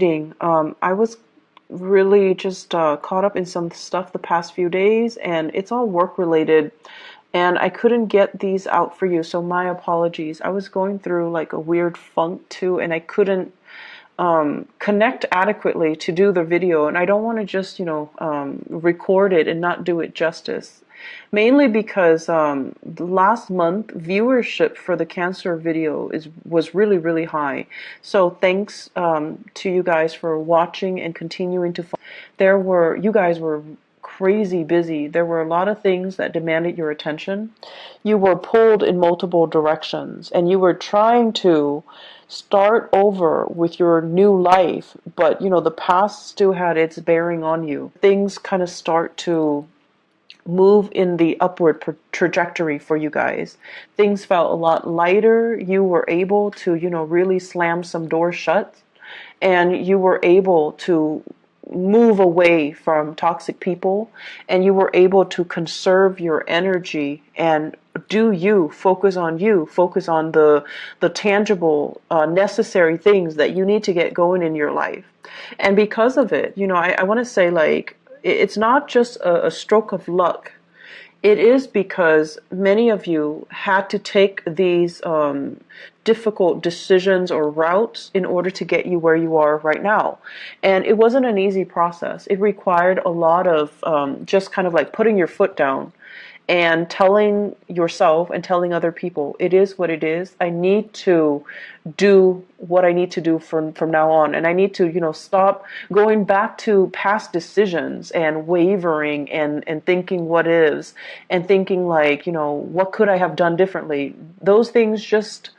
I was really just caught up in some stuff the past few days, and it's all work related, and I couldn't get these out for you, so my apologies. I was going through like a weird funk too, and I couldn't connect adequately to do the video, and I don't want to just, record it and not do it justice. Mainly because last month viewership for the cancer video was really, really high. So thanks to you guys for watching and continuing to follow. You guys were crazy busy. There were a lot of things that demanded your attention. You were pulled in multiple directions, and you were trying to start over with your new life, but the past still had its bearing on you. Things kind of start to move in the upward trajectory for you guys. Things felt a lot lighter. You were able to, really slam some doors shut, and you were able to move away from toxic people, and you were able to conserve your energy and focus on the tangible, necessary things that you need to get going in your life. And because of it, I want to say, like, it's not just a stroke of luck. It is because many of you had to take these difficult decisions or routes in order to get you where you are right now. And it wasn't an easy process. It required a lot of just kind of like putting your foot down and telling yourself and telling other people, it is what it is. I need to do what I need to do from now on. And I need to, stop going back to past decisions and wavering and thinking what is, and thinking like, what could I have done differently? Those things just,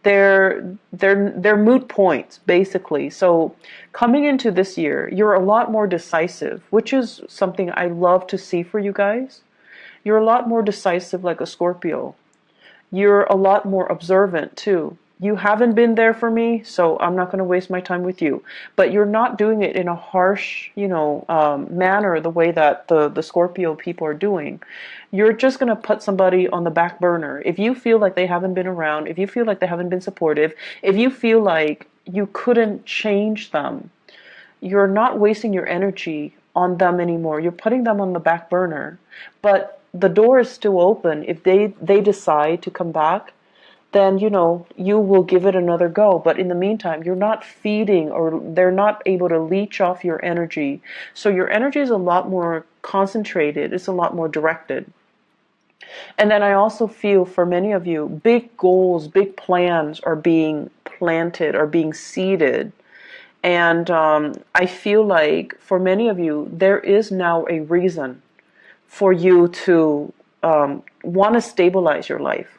they're moot points, basically. So coming into this year, you're a lot more decisive, which is something I love to see for you guys. You're a lot more decisive, like a Scorpio. You're a lot more observant too. You haven't been there for me, so I'm not going to waste my time with you. But you're not doing it in a harsh, manner, the way that the Scorpio people are doing. You're just going to put somebody on the back burner. If you feel like they haven't been around, if you feel like they haven't been supportive, if you feel like you couldn't change them, you're not wasting your energy on them anymore. You're putting them on the back burner. But the door is still open. If they decide to come back, then you will give it another go. But in the meantime, you're not feeding, or they're not able to leech off your energy. So your energy is a lot more concentrated. It's a lot more directed. And then I also feel for many of you, big goals, big plans are being planted, are being seeded. And I feel like for many of you, there is now a reason for you to want to stabilize your life.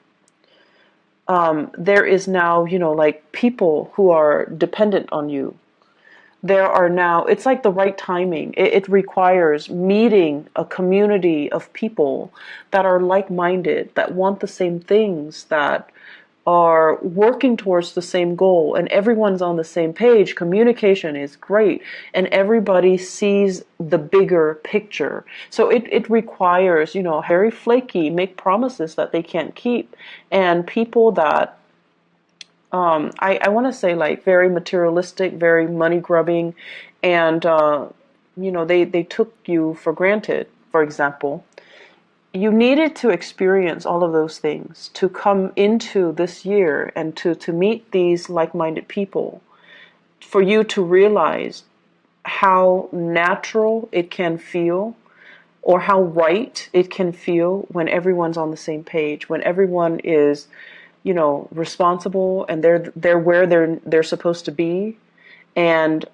There is now, like people who are dependent on you. There are now, it's like the right timing. It requires meeting a community of people that are like-minded, that want the same things, that are working towards the same goal, and everyone's on the same page. Communication is great, and everybody sees the bigger picture. So it requires, very flaky, make promises that they can't keep, and people that I want to say, like, very materialistic, very money grubbing, and they took you for granted. For example, you needed to experience all of those things to come into this year and to meet these like-minded people, for you to realize how natural it can feel, or how right it can feel when everyone's on the same page, when everyone is, responsible, and they're where they're supposed to be, and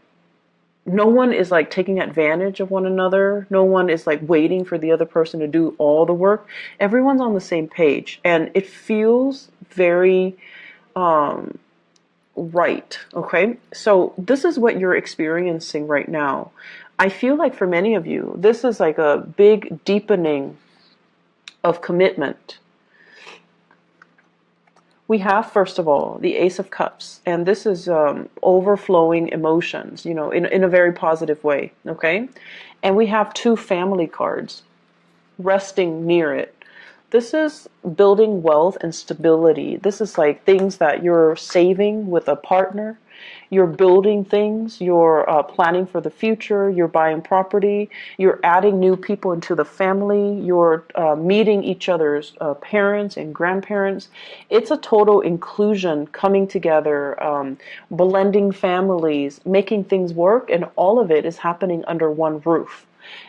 no one is like taking advantage of one another. No one is like waiting for the other person to do all the work. Everyone's on the same page, and it feels very right. Okay, so this is what you're experiencing right now. I feel like for many of you, this is like a big deepening of commitment. We have, first of all, the Ace of Cups, and this is overflowing emotions, in a very positive way, okay? And we have two family cards resting near it. This is building wealth and stability. This is like things that you're saving with a partner, You're building things, you're planning for the future, you're buying property, you're adding new people into the family, you're meeting each other's parents and grandparents. It's a total inclusion coming together, blending families, making things work, and all of it is happening under one roof.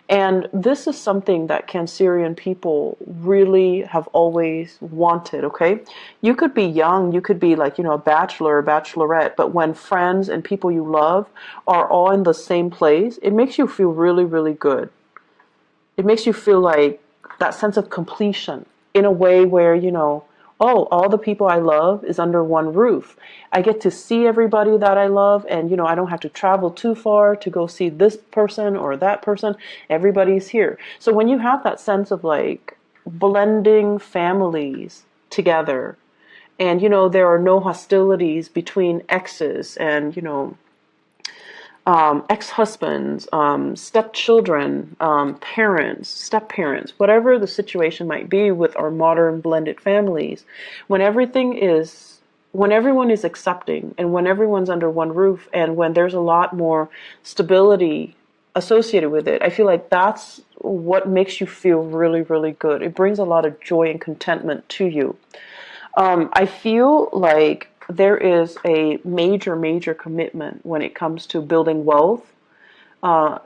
And this is something that Cancerian people really have always wanted, okay? You could be young, you could be like, a bachelor or bachelorette, but when friends and people you love are all in the same place, it makes you feel really, really good. It makes you feel like that sense of completion in a way where, oh, all the people I love is under one roof. I get to see everybody that I love, and, I don't have to travel too far to go see this person or that person. Everybody's here. So when you have that sense of like blending families together, and, there are no hostilities between exes and, ex-husbands, stepchildren, parents, step-parents, whatever the situation might be with our modern blended families, when everyone is accepting and when everyone's under one roof and when there's a lot more stability associated with it, I feel like that's what makes you feel really, really good. It brings a lot of joy and contentment to you. I feel like there is a major, major commitment when it comes to building wealth,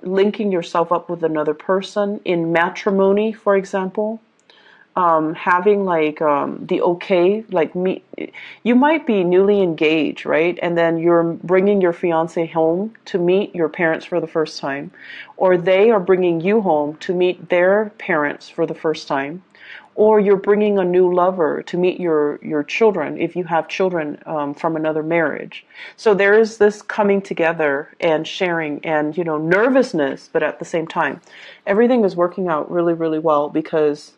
linking yourself up with another person in matrimony, for example, having like the okay, like me, you might be newly engaged, right? And then you're bringing your fiance home to meet your parents for the first time, or they are bringing you home to meet their parents for the first time. Or you're bringing a new lover to meet your children if you have children from another marriage. So there is this coming together and sharing and, nervousness, but at the same time, everything is working out really, really well because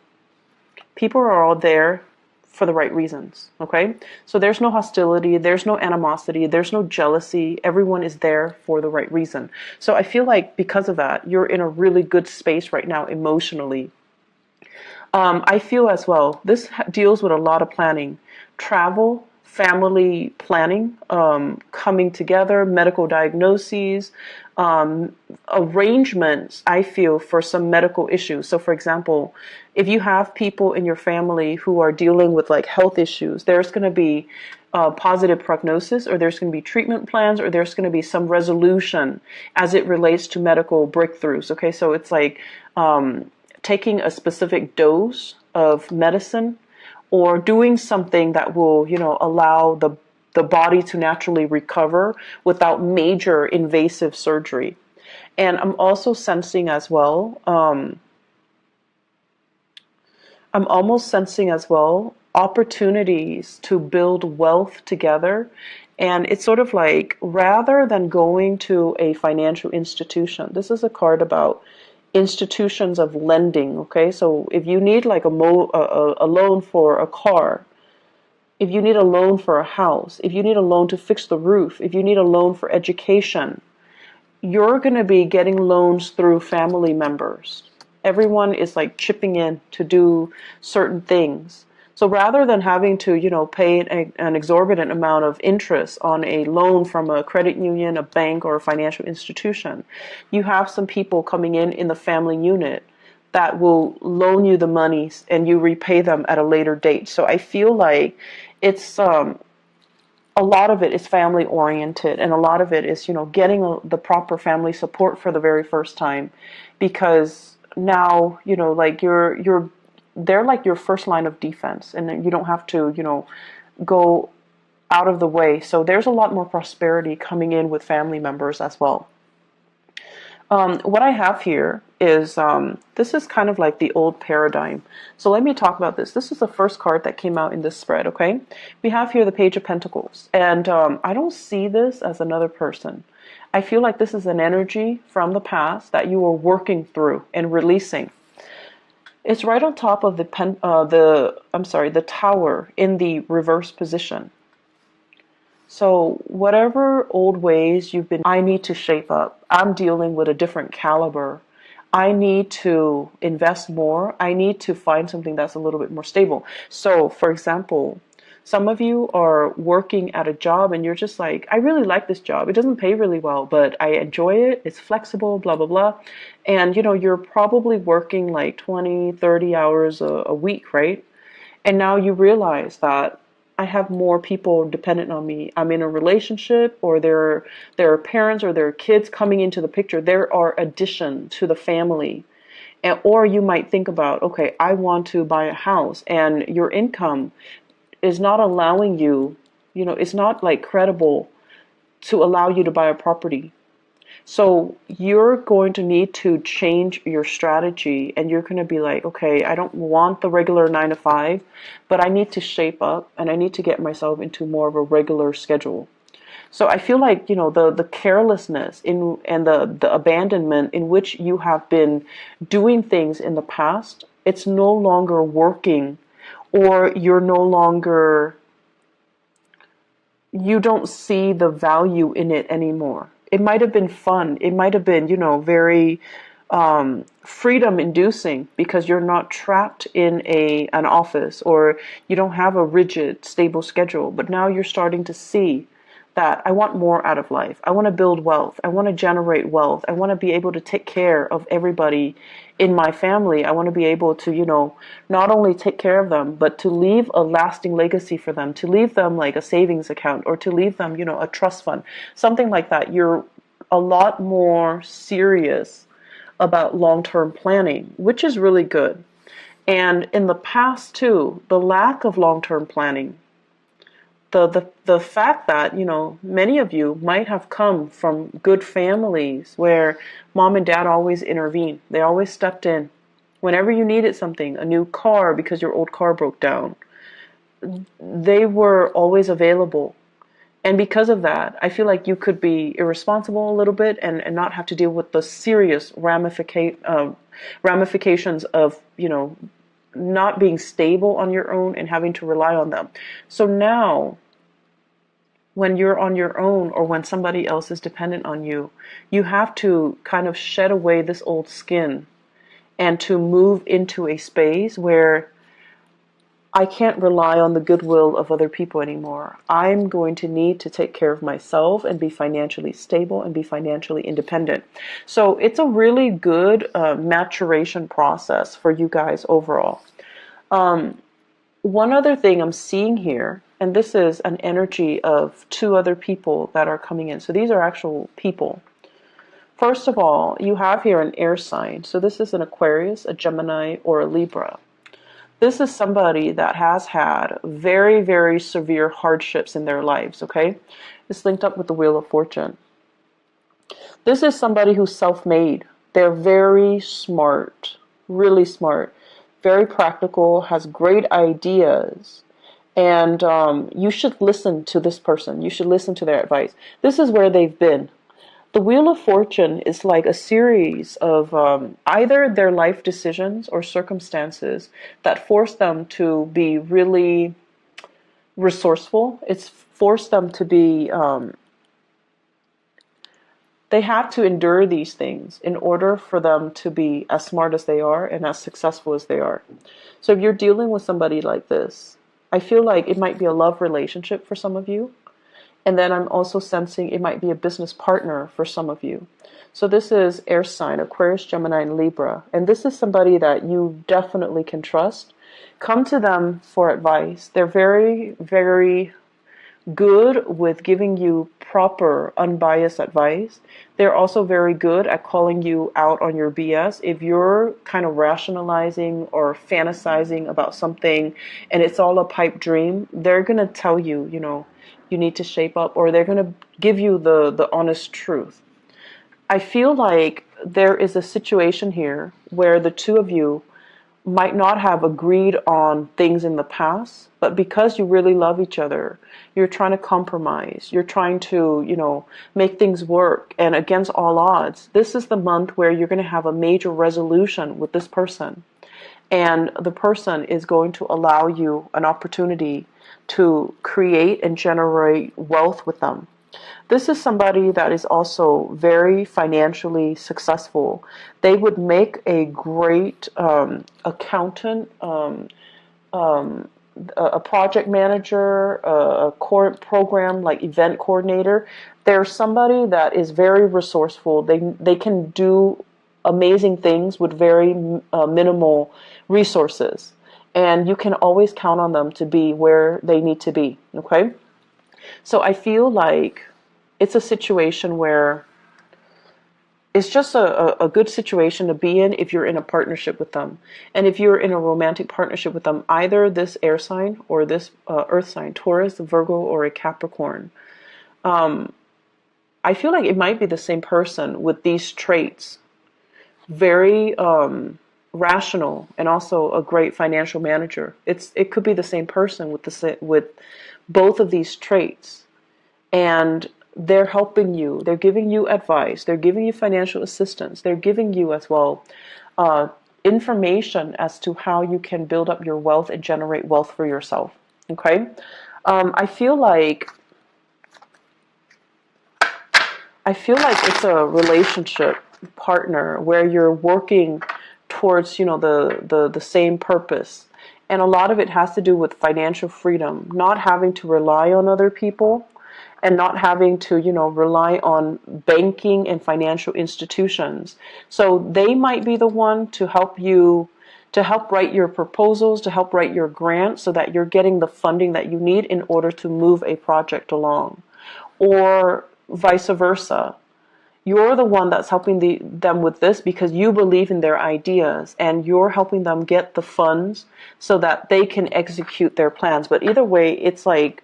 people are all there for the right reasons, okay? So there's no hostility, there's no animosity, there's no jealousy. Everyone is there for the right reason. So I feel like because of that, you're in a really good space right now emotionally. I feel as well, this deals with a lot of planning, travel, family planning, coming together, medical diagnoses, arrangements, I feel, for some medical issues. So, for example, if you have people in your family who are dealing with like health issues, there's going to be positive prognosis, or there's going to be treatment plans, or there's going to be some resolution as it relates to medical breakthroughs. Okay, so it's like taking a specific dose of medicine or doing something that will, allow the body to naturally recover without major invasive surgery. And I'm also sensing as well, I'm almost sensing as well opportunities to build wealth together. And it's sort of like, rather than going to a financial institution, this is a card about institutions of lending, okay? So if you need like a loan for a car, if you need a loan for a house, if you need a loan to fix the roof, if you need a loan for education, you're going to be getting loans through family members. Everyone is like chipping in to do certain things. So rather than having to, pay an exorbitant amount of interest on a loan from a credit union, a bank, or a financial institution, you have some people coming in the family unit that will loan you the money and you repay them at a later date. So I feel like it's a lot of it is family oriented, and a lot of it is, getting the proper family support for the very first time, because now, like they're like your first line of defense, and then you don't have to, go out of the way. So there's a lot more prosperity coming in with family members as well. What I have here is, this is kind of like the old paradigm. So let me talk about this. This is the first card that came out in this spread, okay? We have here the Page of Pentacles. And I don't see this as another person. I feel like this is an energy from the past that you are working through and releasing. It's right on top of the tower in the reverse position. So whatever old ways I need to shape up. I'm dealing with a different caliber. I need to invest more. I need to find something that's a little bit more stable. So, for example, Some of you are working at a job and you're just like, I really like this job. It doesn't pay really well, but I enjoy it. It's flexible, blah, blah, blah. And, you're probably working like 20, 30 hours a week, right? And now you realize that I have more people dependent on me. I'm in a relationship, or there are parents or there are kids coming into the picture. There are addition to the family. And, or you might think about, okay, I want to buy a house, and your income is not allowing you, it's not like credible to allow you to buy a property. So you're going to need to change your strategy, and you're going to be like, okay, I don't want the regular 9 to 5, but I need to shape up and I need to get myself into more of a regular schedule. So I feel like, the carelessness and the abandonment in which you have been doing things in the past, it's no longer working, or you don't see the value in it anymore. It might have been fun. It might have been, very freedom inducing, because you're not trapped in an office, or you don't have a rigid, stable schedule. But now you're starting to see that I want more out of life. I want to build wealth. I want to generate wealth. I want to be able to take care of everybody in my family. I want to be able to, not only take care of them, but to leave a lasting legacy for them, to leave them like a savings account, or to leave them, a trust fund, something like that. You're a lot more serious about long-term planning, which is really good. And in the past too, the lack of long-term planning, the fact that, many of you might have come from good families where mom and dad always intervened. They always stepped in. Whenever you needed something, a new car because your old car broke down, they were always available. And because of that, I feel like you could be irresponsible a little bit, and not have to deal with the serious ramifications of, not being stable on your own and having to rely on them. So now, when you're on your own, or when somebody else is dependent on you, you have to kind of shed away this old skin, and to move into a space where I can't rely on the goodwill of other people anymore. I'm going to need to take care of myself and be financially stable and be financially independent. So it's a really good maturation process for you guys overall. One other thing I'm seeing here, and this is an energy of 2 other people that are coming in. So these are actual people. First of all, you have here an air sign. So this is an Aquarius, a Gemini, or a Libra. This is somebody that has had very, very severe hardships in their lives, okay? It's linked up with the Wheel of Fortune. This is somebody who's self-made. They're very smart, really smart, very practical, has great ideas. And you should listen to this person. You should listen to their advice. This is where they've been. The Wheel of Fortune is like a series of either their life decisions or circumstances that force them to be really resourceful. It's forced them to be, they have to endure these things in order for them to be as smart as they are and as successful as they are. So if you're dealing with somebody like this, I feel like it might be a love relationship for some of you. And then I'm also sensing it might be a business partner for some of you. So this is air sign, Aquarius, Gemini, and Libra. And this is somebody that you definitely can trust. Come to them for advice. They're very, very good with giving you proper, unbiased advice. They're also very good at calling you out on your BS. If you're kind of rationalizing or fantasizing about something and it's all a pipe dream, they're going to tell you, you need to shape up, or they're going to give you the honest truth. I feel like there is a situation here where the 2 of you might not have agreed on things in the past, but because you really love each other, you're trying to compromise. You're trying to, make things work. And against all odds, this is the month where you're going to have a major resolution with this person. And the person is going to allow you an opportunity to create and generate wealth with them. This is somebody that is also very financially successful. They would make a great accountant, a project manager, a core program like event coordinator. They're somebody that is very resourceful. They can do amazing things with very minimal resources, and you can always count on them to be where they need to be. Okay, so I feel like it's a situation where it's just a good situation to be in if you're in a partnership with them. And if you're in a romantic partnership with them, either this air sign or this earth sign, Taurus, Virgo, or a Capricorn, I feel like it might be the same person with these traits. Very rational and also a great financial manager. It could be the same person with both of these traits. And they're helping you. They're giving you advice. They're giving you financial assistance. They're giving you as well information as to how you can build up your wealth and generate wealth for yourself. Okay? I feel like it's a relationship partner where you're working towards, the same purpose. And a lot of it has to do with financial freedom, not having to rely on other people, and not having to, rely on banking and financial institutions. So they might be the one to help you, to help write your proposals, to help write your grants so that you're getting the funding that you need in order to move a project along. Or vice versa. You're the one that's helping them with this because you believe in their ideas and you're helping them get the funds so that they can execute their plans. But either way, it's like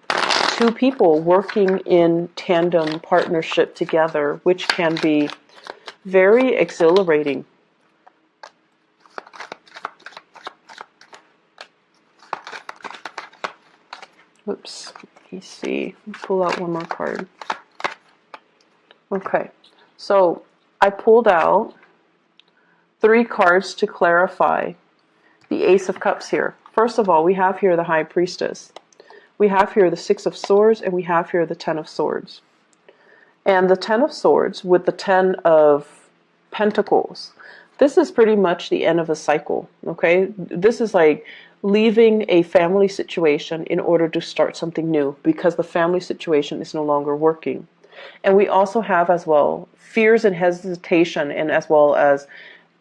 two people working in tandem partnership together, which can be very exhilarating. Oops, let me see. Pull out one more card. Okay, so I pulled out 3 cards to clarify the Ace of Cups here. First of all, we have here the High Priestess. We have here the 6 of Swords, and we have here the 10 of Swords. And the 10 of Swords with the 10 of Pentacles. This is pretty much the end of a cycle, okay? This is like leaving a family situation in order to start something new because the family situation is no longer working. And we also have as well fears and hesitation, and as well as,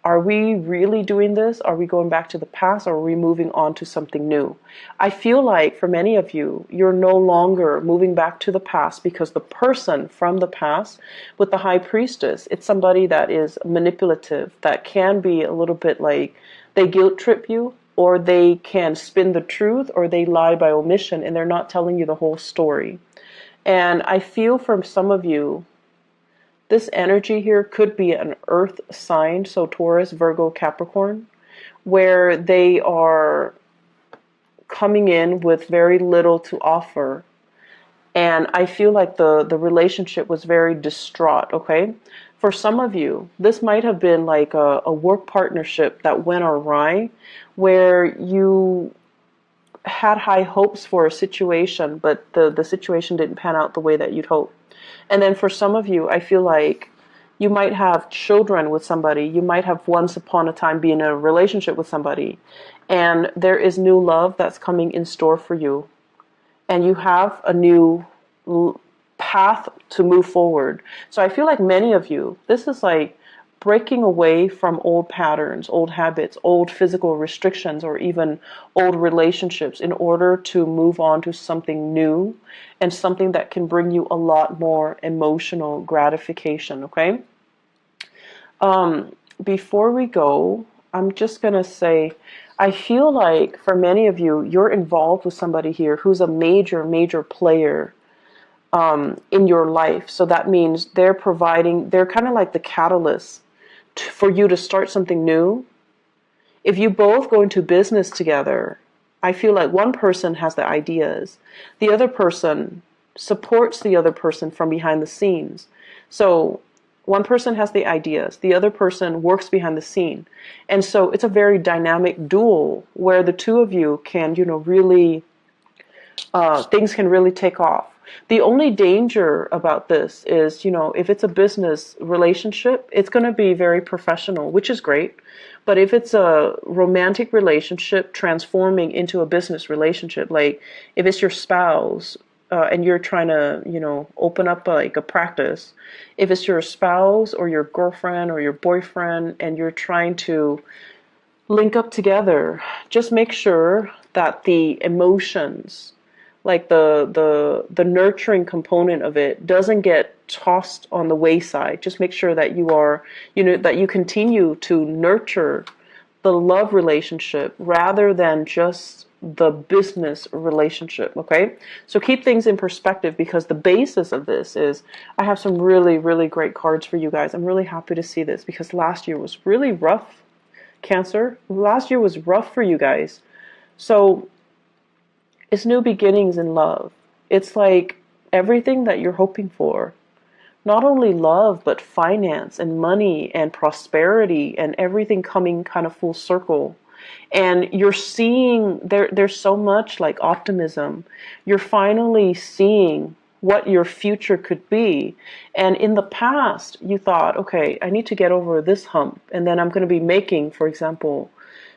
are we really doing this? Are we going back to the past, or are we moving on to something new? I feel like for many of you, you're no longer moving back to the past because the person from the past with the High Priestess, it's somebody that is manipulative, that can be a little bit like they guilt trip you, or they can spin the truth, or they lie by omission and they're not telling you the whole story. And I feel from some of you, this energy here could be an earth sign, so Taurus, Virgo, Capricorn, where they are coming in with very little to offer. And I feel like the relationship was very distraught, okay? For some of you, this might have been like a work partnership that went awry, where you had high hopes for a situation, but the situation didn't pan out the way that you'd hope. And then for some of you, I feel like you might have children with somebody. You might have once upon a time been in a relationship with somebody, and there is new love that's coming in store for you. And you have a new path to move forward. So I feel like many of you, this is like breaking away from old patterns, old habits, old physical restrictions, or even old relationships in order to move on to something new and something that can bring you a lot more emotional gratification, okay? Before we go, I'm just going to say, I feel like for many of you, you're involved with somebody here who's a major, major player in your life. So that means they're kind of like the catalyst for you to start something new. If you both go into business together, I feel like one person has the ideas. The other person supports the other person from behind the scenes. So one person has the ideas, the other person works behind the scene. And so it's a very dynamic duel where the two of you can, really, things can really take off. The only danger about this is, if it's a business relationship, it's going to be very professional, which is great. But if it's a romantic relationship transforming into a business relationship, like if it's your spouse, and you're trying to, open up like a practice, if it's your spouse or your girlfriend or your boyfriend and you're trying to link up together, just make sure that the emotions, like the nurturing component of it, doesn't get tossed on the wayside. Just make sure that you are, that you continue to nurture the love relationship rather than just the business relationship. Okay, so keep things in perspective, because the basis of this is, I have some really, really great cards for you guys. I'm really happy to see this, because last year was really rough. Cancer, last year was rough for you guys. So it's new beginnings in love. It's like everything that you're hoping for. Not only love, but finance and money and prosperity and everything coming kind of full circle. And you're seeing there's so much like optimism. You're finally seeing what your future could be. And in the past, you thought, okay, I need to get over this hump, and then I'm going to be making, for example,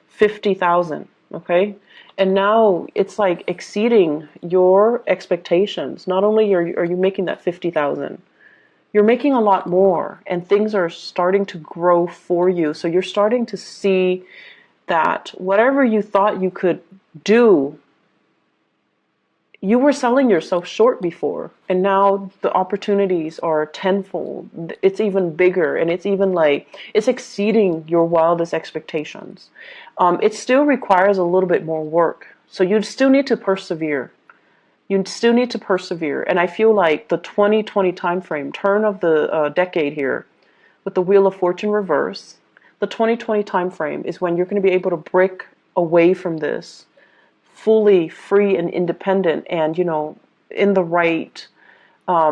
50,000, okay? And now it's like exceeding your expectations. Not only are you making that 50,000, you're making a lot more, and things are starting to grow for you. So you're starting to see that whatever you thought you could do, you were selling yourself short before, and now the opportunities are tenfold. It's even bigger, and it's even like, it's exceeding your wildest expectations. It still requires a little bit more work, so you still need to persevere. You still need to persevere, and I feel like the 2020 time frame, turn of the decade here, with the Wheel of Fortune reverse, the 2020 time frame is when you're going to be able to break away from this fully free and independent, and in the right,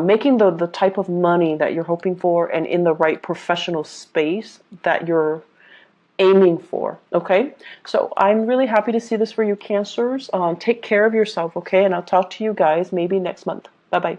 making the type of money that you're hoping for, and in the right professional space that you're aiming for. Okay, so I'm really happy to see this for you, Cancers. Take care of yourself, okay? And I'll talk to you guys maybe next month. Bye bye.